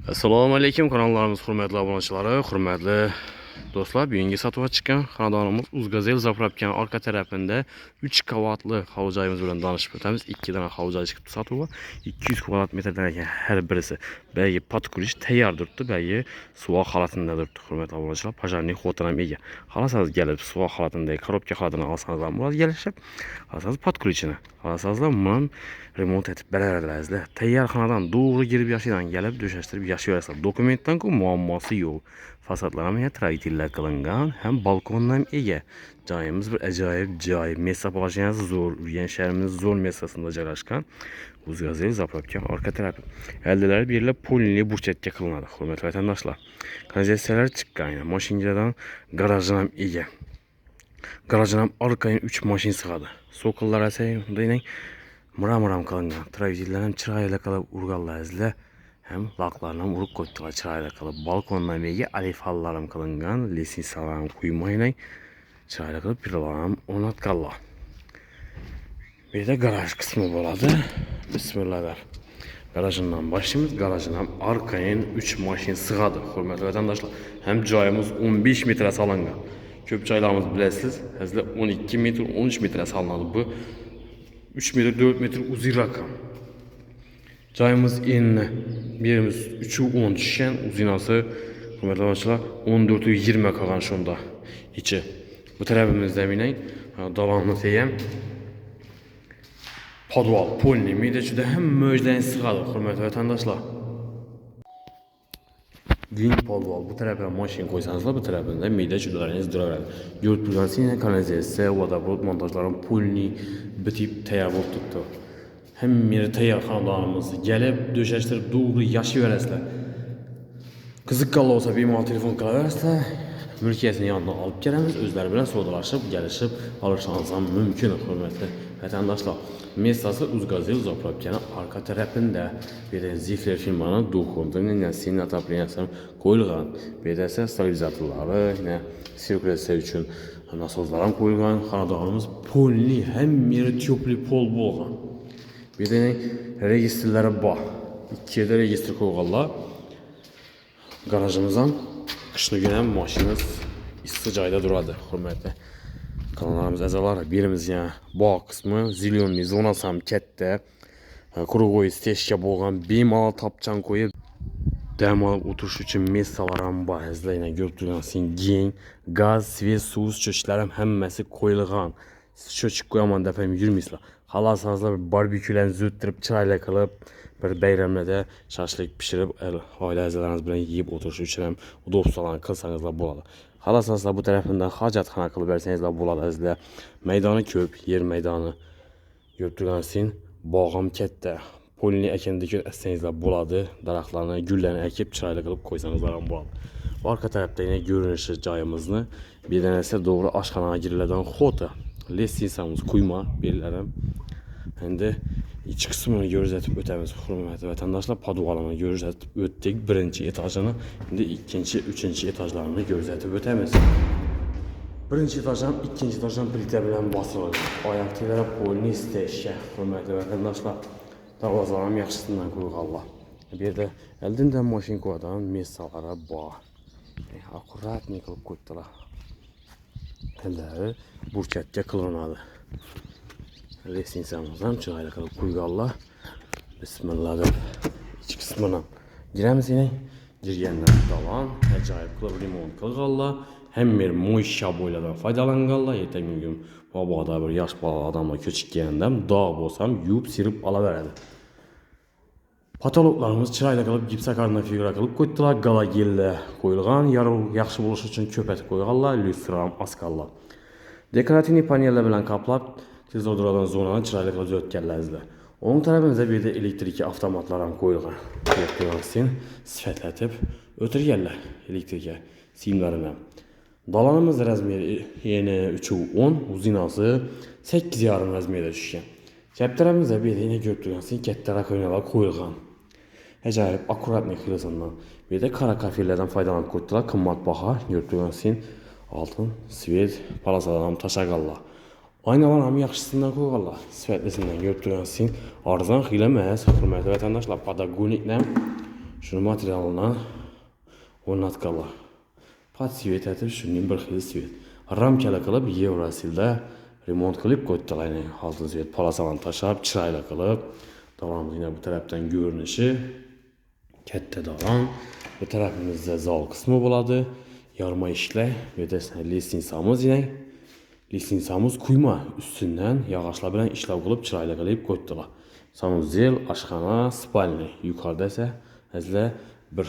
Assalomu alaykum kanallarimiz hurmatli obunachilari, hurmatli do'stlar. Bugungi sotuvga chiqqan xonadonimiz Uzgazel zapravkani orqa tarafida 3 qavatli hovuzimiz bilan tanishib o'tamiz. 2 dona hovuz chiqibdi sotuvga. 200 kvadrat metrdan ekan har birisi. Bagi podkulish tayyor turibdi, bagi suvoq holatida turibdi. Hurmatli obunachilar, pajarnik xotin ham ega. Xalasangiz kelib suvoq holatidagi korobka holatini olsangiz ham bo'ladi kelishib. Xalasangiz podkulishini. Xalasangiz men remont etib beraverasizlar. Tayyor xonadon to'g'ri girib yashaydigan kelib döşashtirib yashayverasizlar. Dokumentdan ku muammosi yo'q. Fasadlar ham traditsiyalar qilingan, ham balkondan ega. Joyimiz bir ajoyib joy. Mesa polashingiz zo'r, urgan shahrimiz zo'r mesasida joylashgan. Uzgazel zapravka orqa tarafi. Eldilari berilib polli burchatga qilinadi. Hurmatli vatandoshlar. Kanalizatsiyalar chiqqan. Mashinalardan garajdan ham ega. Garajdan ham orqaga 3 mashina sig'adi. So'qillar esa bunday muram qilingan. Traditsiyalar ham chiroyli qilib urganlar. Hem laklarını vurup koydular çırayla kalıp balkondan beri alifallarım kılıngan lesinsalarım kuymayla çırayla kalıp piralaram onatkallar. Bir de garaj kısmı boladı. Bismillah. Garajından başlayımız. Garajından arkayın 3 maşin sığadı. Hürmetli vatandaşlar. Hem cayımız 15 metre salıngan. Köp çaylarımız bilesiniz. Hızlı 12 metre 13 metre salındı. Bu 3 metre 4 metre uzun rakam. Cayımız enine birimiz 3'ü 10 düşen uzinası hürmetli arkadaşlar 14'ü 20 kalan şunda içi. Bu tarafımızda binen dalanlı teyem podval polni midecide hem möjleyin sığadı hürmetli vatandaşlar. Yeni podval bu tarafına maşin koysanızlar bu tarafında midecileriniz durar. Yurtluğun kanalizasyon, vodoprovod montajların polni bitip teyar tuttu. Hem bir tayyor xonadonimizni gelip döşəştirib doğru yaşayverasizlar. Qiziqqanlar olsa bemalol telefon qilaverasizlar. Mülkiyetini yanına alıp gelemiz, özləri bilan savdolaşıb, gəlişib alışsanız ham mümkün hürmetli vatandaşlar. Mesası Uzgazel zapravkanın arka tarafında bir de Zifler firmanın dokumentinin senin atapliyasını koyulgan. Bir de ise stabilizatorları, yine sirkülasyon için nasozlarım koyulgan. Xonadonimiz polli, hem bir tüplü pol bolgan. Bir de registrlere var. 2 yerde registr koyuyorlar. Garajımızdan kışlı güne maşinimiz isticayda duradı. Hürmetli kanallarımız əzalar. Birimiz yani bağ kısmı zilyonli zonasam kette. Kuru koyu steşke bolğan bemalol tapçan koyup dam alıp oturuş için mesalarım var. Yine gördüğünüz gen, gaz, svet, su çöçlerim hemmesi koyulgan. Çöçük koyaman defem yürümüyorlar. Halasanızlar bir barbekülerini züttürüp çırayla kalıp bir bayramda da şaşlık pişirip aile əzalarınız bilen yiyip oturuşu için hem udopsalan kılsanızlar buladı. Halasanızlar bu tarafından hacatxana kılıp versenizler buladı. Əzlə meydanı köp, yer meydanı gördüğünüzün bağım kette. Polini ekendiki əsənizlər buladı. Daraqlarını, güllərini əkib çırayla kılıp koysanızlar buladı. Bu arka tarafta yine görünüşü cayımızını bir denese doğru aşxanaya girilərdən xota. Lesinsamız kuyma belirlerim. Hem de iç kısmını gözetip ötemiz hürmetli vatandaşlar podvalını gözetip öttik birinci etajını. Şimdi ikinci, üçüncü etajlarını gözetip ötemiz. Birinci etajdan, ikinci etajdan plite bilen basılır. Ayakçılara polini isteşke hürmetli vatandaşlar. Darvazalarım yaxşısından koyuq Allah. Bir de eldinden maşin koydan mesalara bağ. Akurat ne kılıp koydular. Elləri burçatga qılınады. Lesinsamızdan çırayla qılıb qoyğanlar. Bismillah deb iç qismına girəmiz yine. Girgəndə dalan, əcaib qılıb remont qılğanlar. Hem bir moyşa boyladan faydalanğanlar. Ertəgün gün babada bir yaş bala adamla köçük gələndə dağ bolsam yuyub sirib ala verədi. Patologlarımız çırayla qılıb gipsakarına figura qılıb qoydular. Qalagillə qoyulğan, yaxşı buluş üçün köpət qoyğanlar, lüstram asqallar. Dekorativni panellər bilan qaplab, tez duradan zonanı çırayla qılıb düzəltkənlərizlər. Onun tərəfimizdə bir də elektriki avtomatlar qoyulğan. Yoxlayırsın, sifətlətib ötürgənlər elektrikə simlərinə. Dalanımız rəzmiyyə yeni 3'ü 10, uzinası 8 yarım rəzmiyyə düşkən. Cəb tərəfimizdə bir də yine gördüyünüzün kətdə rakoynalar qoyulğan. Əcaib, akuratnik hırısından. Bir de kara kafirlərdən faydalanıb qoydular. Qımmat baha, gördüyünüzün altın, svet, palasadan taşaqallar. Aynalar hamı yaxşısından qoyğanlar. Sifətlisindən gördüyünüzün arzan xilə məhəz hürmətli vətəndaşlar. Patagoniklə Şunu materialına o'rnatganlar. Podsvet etib shuning bir xil svet. Ramkala qilib Eurosilda remont qilib qo'ydilar. Altın svet palasalarni tashlab, chiroyli qilib. Davomida bu tarafdan ko'rinishi katta davom. Bu tarafimizda zal qismi bo'ladi. Yarma ishlar, bu yerda lestinsamiz yana. Lestinsamiz quyma ustidan yog'ochlar bilan ishlov qilib, chiroyli qilib qo'ydilar. Sanuzel, oshxona, spalni. Yuqorida esa azlar bir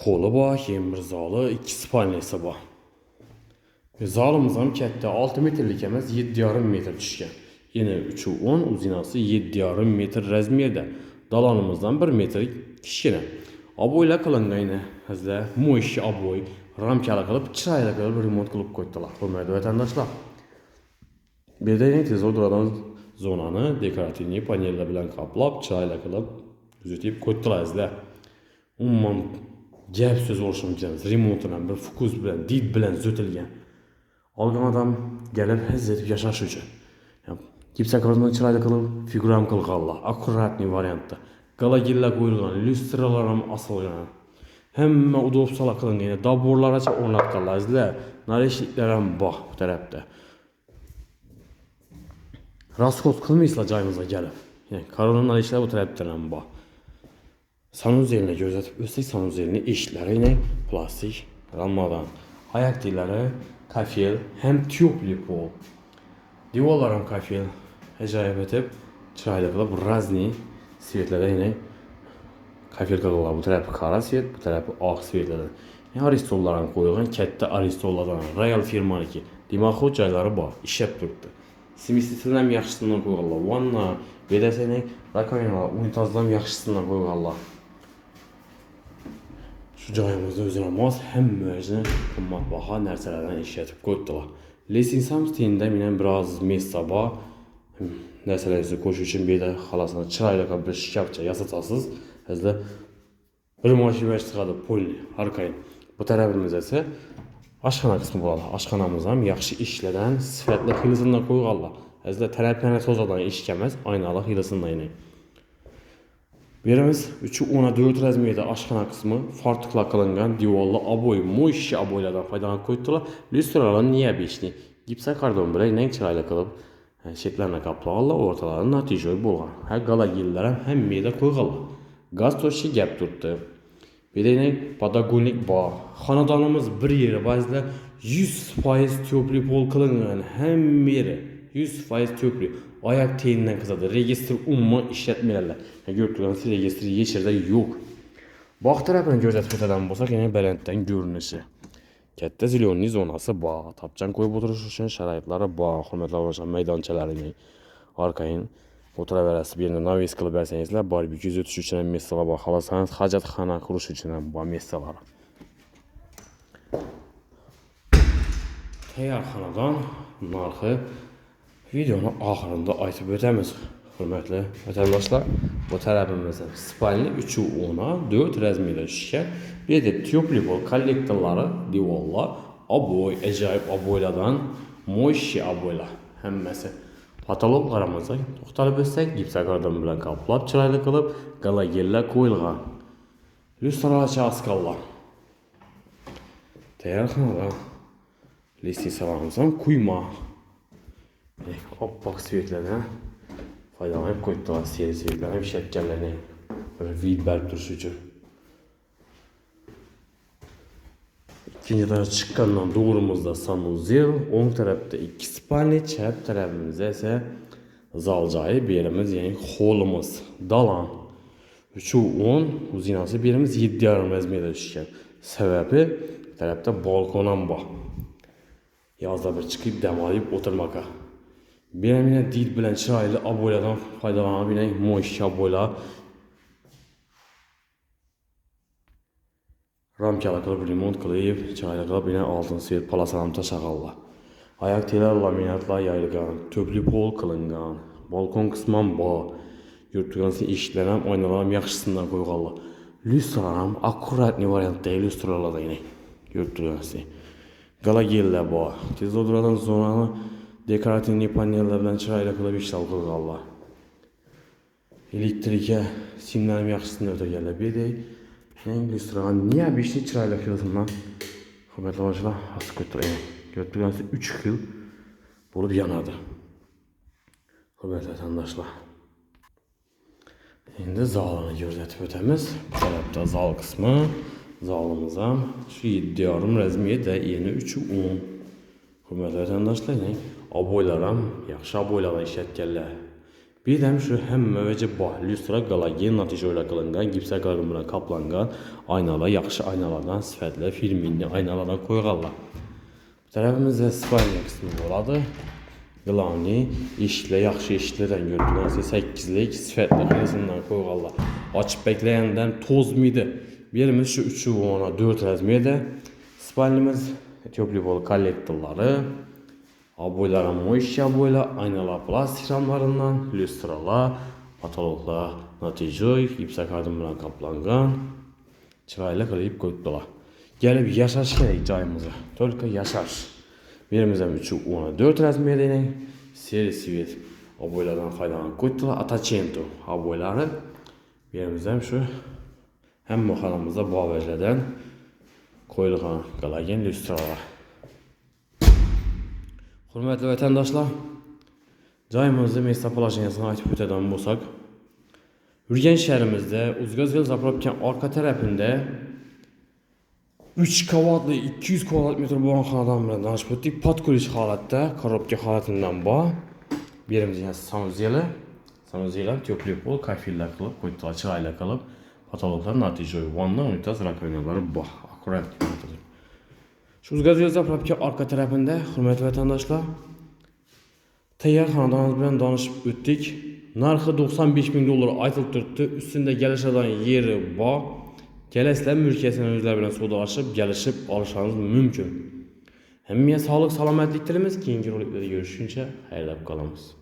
holi bor, keyin bir zali, ikki spalnisi bor. Zalimiz ham katta, 6 metrlik emas, 7,5 metr tushgan. Yana 3.10 uzinasi 7,5 metr razmerda. Dalonimizdan 1 metr kichkina. Aboylar qilingan, azlar mo'yshi aboy, ramkali qilib, chiroyli qilib remont qilib qo'ydilar. Hurmatli vatandoshlar. Bu yerda tez o'tiradigan zonani dekorativ panellar bilan qoplab, chiroyli qilib kuzatib qo'ydilar azlar. Umuman gap so'z bo'lishim kerak. Remontdan bir fokus bilan, did bilan zo'tilgan. Olgan odam kelib hizmetib yashash uchun. Gipsakrosni chiroyli qilib figuram qilganlar. Akkuratniy variantda. Galagilla qo'yilgan, lyustralar ham osilgan. Hamma udobsalar qilingan. Daborlarcha o'rnatganlar. Sizlar narishliklar ham bor bu tarafda. Raskos qilmaysizlar joyimizga kelib. Ya'ni koronavir ishlar bu tarafdan ham bor. Sanuzelni ko'rsatib o'tsak, sanuzelni eshiklari plastik rammadan. Oyoq tiylari kafel hem tüpli pol. Diyorlar ham kafel. Ajoyib etib, chiroyli qilib razni svetlarda yine kafel qilganlar. Bu tarafi qora svet, bu tarafi oq svetlarda. Aristollar ham qo'yilgan, katta aristollardan Royal firmaniki. Demak, joylari bor, ishlab turibdi. Simistisidan ham yaxshisidan qo'yganlar. Vanna, bedasini rakovinalar, unitazlar ham yaxshisidan qo'yganlar. Şu joyimizda o'zina mos hammasi qimmatbaho narsalardan ishlatib qo'ydilar. Lesinsamiz tenda men biroz messa bor. Narsalarni qo'shish uchun bu yerda xolasini chiroyli qilib bir shkafcha yasatasiz. Sizlar bir moshina chiqadi polni arqayin. Bu tarafimiz esa oshxona qismi bo'ladi. Oshxonamiz ham yaxshi ishlardan, sifatli xilisidan qo'yganlar. Sizlar taraflarni tozadan ishkamas, oynali xilisidan Berimiz 3.14 razmerda oshxona qismi fartuqlar qilingan divorli aboy, mo'yshi aboylardan foydalanib qo'ydilar. Lyustralar niya beshni gipsakardon bilan chiroyli qilib sheklarni qoplaganlar, o'rtalari natijali bo'lgan. Ha galagillar ham hammada qo'yganlar. Gaz to'shi gap turibdi. Bedayni padagonik bor. Xonadonimiz bir yeri ba'zida 100% tepli pol qilingan, hamma yeri 100% tepli. Oyoq teyindan qizadi. Registr umuman ishlatmaydilar. Ko'rib turgansiz, registr yechirda yo'q. Bog' tarafini ko'rsatib o'tadigan bo'lsak, yana balanddan ko'rinishi. Katta zilonli zonasi bor. Tapchan qo'yib o'tirish uchun sharoitlari bor. Hurmatli o'sha maydonchalarining orqayin o'tiraverasiz. Bu yerda navis qilib bersangizlar, barbekyu o'tish uchun ham messalar bor. Xolasangiz hojatxona qurish uchun ham bor messalar. Tayyor xonadon narxi videoni oxirida aytib o'tamiz. Hurmatli vatandoshlar, bu tarafimizda spalni 3.10 4 razmerda tushgan. Bu yerda tepli pol kollektorlari, divorlar, aboy, ajoyib aboylardan mo'yshi aboylar hammasi. Patologlarimizga to'xtalib o'tsak, gipsakardon bilan qoplab, chiroyli qilib, galagellar qo'yilgan. Lyustralarcha askallar. Tayyor xonadon. Listensalarimiz ham quyma. Oppoq svetlardan foydalanib qo'ydilar. Seri svetlar ham ishlatganlarni bir vid berib turish uchun. İkinci tarafa chiqqandan to'g'rimizda sanuzel, o'ng tarafda 2 spalni, chap tarafimizda esa zal joyi, berimiz ya'ni holimiz, dalon. 3.10 uzinasi berimiz 7,5 razmerda tushgan. Sababi tarafda balkon ham bor. Yozda bir chiqib dam olib o'tirmoqqa. Beramina did bilan chiroyli aboylardan foydalanib, yine mo'yshi aboylar ramkali qilib remont qilib, chiroyli qilib, yine oltin svet palasalarni tashlaganlar. Oyoq tiylar laminatlar yoyilgan, tepli pol qilingan, balkon qismi ham bor. Yurtgansiz eshiklar ham, oynalar ham yaxshisidan qo'yganlar. Lyustralar ham akkuratniy variantda lyustralar yine yurtgansiz. Galagellar bor. Tez o'tiradigan zonani dekorativ panellar bilan chiroyli qilib ishlab qilganlar. Elektrikə simlərim yaxşısını ödəgənlər. Bir də lüstradan niyə bir şey çırayla yazımdan? Hürmətli tamaşaçılar, hası götürəyəm. Götürgənsə 3 xil olub yanadı. Hürmətli vətəndaşlar. İndi zalını göstərib ötəmiz. Bu tərəfdə zal qismi. Zalımıza şu 7 rəzmiyə də yeni 3-10. Hürmətli vətəndaşlar, aboylaram, yaxşı aboylardan işlətgənlər. Bir də şu həmməcə lüstra qalagen natijə ilə qılınğan, gipsə qarğımına kaplanğan aynalar, yaxşı aynalardan sifətlə, filminli aynalardan qoyğanlar. Bu tərəfimizdə spalniya qismi oladı. Qılavni, eşiklə, yaxşı eşiklərdən götürülənsə 8'lik sifətlə xiləsindən qoyğanlar. Açıb bəkləyəndən tozmuydu. Birimiz şu 3-10'a 4 rəzmiyə də spalnimiz Teplibol kollektorları. Aboylar moiş aboylar, aynalar plastik ramlarından, lüstralar, patologlar, natijoy, gipsə kardımla kaplanğan, çırayla qılıyıb qoydular. Gəlib yaşaş gerek cayımıza, tolka yaşaş. Birimizdən 3-10'a 4 rəzmiyə deyək, seri sivit aboylardan faydalanıb qoydular, atacento aboyları. Birimizdən şu həm moxanamızda bu avəclərdən qoyulğan qalagen lüstralar. Hürmətli vətəndaşlar, cayımızda Mestapolajiyasına ait bütədən bolsaq, Ürgənc şəhərimizdə Uzqazgil Zapravkan arka tərəfində 3 kvadratlı 200 kvadrat metr boğan xanadan bilan danışıb ötdik. Podkuliç halətdə, korobka halatindən bax. Birimizin sanuzellər Teplipol kafillər qılıb, qoydular çırayla qılıb, patologlar natijoy, vanna, unitaz, rakovinaları bax, akurat. Şu Uzqazgil Zapravkan arka tərəfində, hürmətli vətəndaşlar, təyyar xanadanımız bilan danışıb ötdik. Narxı 95.000 dolar aytılıb durdu. Üstündə gəliş alan yeri bax. Gələsizlər mülkiyyətini özləri bilan sodalaşıb, gəlişib alışlarınız mümkün. Həmmiyə sağlıq, salamətlік dilimiz. Keyingi roliklərdə görüşüncə xeyirlə qalınız.